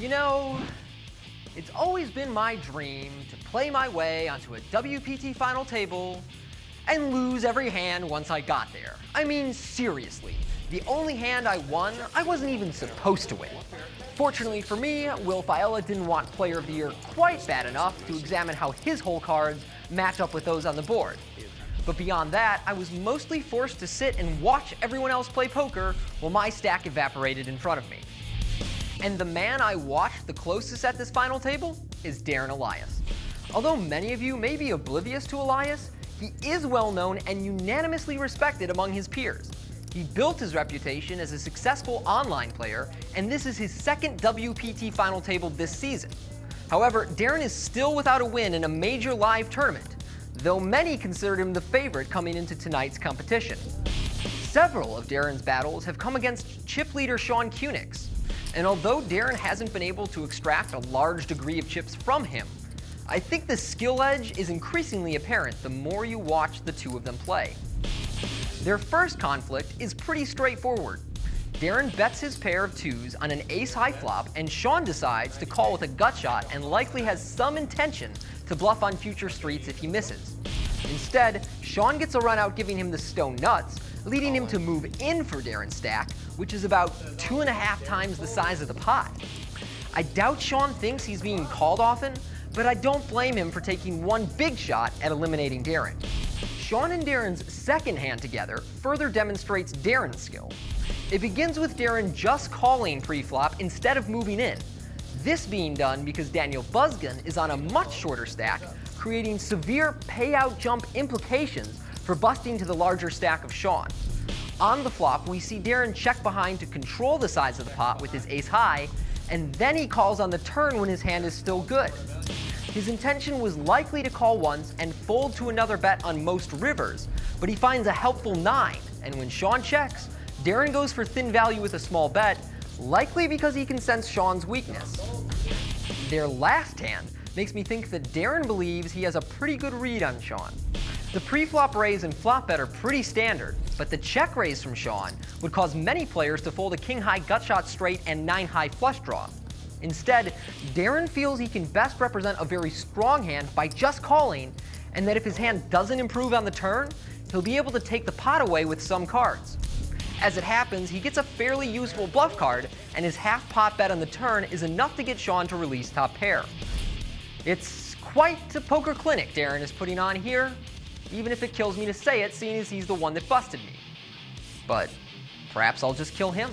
You know, it's always been my dream to play my way onto a WPT final table and lose every hand once I got there. I mean, seriously, the only hand I won, I wasn't even supposed to win. Fortunately for me, Will Fiala didn't want Player of the Year quite bad enough to examine how his whole cards match up with those on the board. But beyond that, I was mostly forced to sit and watch everyone else play poker while my stack evaporated in front of me. And the man I watched the closest at this final table is Darren Elias. Although many of you may be oblivious to Elias, he is well known and unanimously respected among his peers. He built his reputation as a successful online player, and this is his second WPT final table this season. However, Darren is still without a win in a major live tournament, though many considered him the favorite coming into tonight's competition. Several of Darren's battles have come against chip leader Shawn Cunix, and although Darren hasn't been able to extract a large degree of chips from him, I think the skill edge is increasingly apparent the more you watch the two of them play. Their first conflict is pretty straightforward. Darren bets his pair of twos on an ace-high flop, and Shawn decides to call with a gut shot and likely has some intention to bluff on future streets if he misses. Instead, Shawn gets a run out giving him the stone nuts, leading him to move in for Darren's stack, which is about 2.5 times the size of the pot. I doubt Shawn thinks he's being called often, but I don't blame him for taking one big shot at eliminating Darren. Shawn and Darren's second hand together further demonstrates Darren's skill. It begins with Darren just calling pre-flop instead of moving in. This being done because Daniel Buzzgun is on a much shorter stack, creating severe payout jump implications for busting to the larger stack of Shawn. On the flop, we see Darren check behind to control the size of the pot with his ace high, and then he calls on the turn when his hand is still good. His intention was likely to call once and fold to another bet on most rivers, but he finds a helpful 9, and when Shawn checks, Darren goes for thin value with a small bet, likely because he can sense Shawn's weakness. Their last hand makes me think that Darren believes he has a pretty good read on Shawn. The pre-flop raise and flop bet are pretty standard, but the check raise from Shawn would cause many players to fold a king-high gut shot straight and 9-high flush draw. Instead, Darren feels he can best represent a very strong hand by just calling, and that if his hand doesn't improve on the turn, he'll be able to take the pot away with some cards. As it happens, he gets a fairly useful bluff card, and his half pot bet on the turn is enough to get Shawn to release top pair. It's quite a poker clinic Darren is putting on here, even if it kills me to say it, seeing as he's the one that busted me. But perhaps I'll just kill him.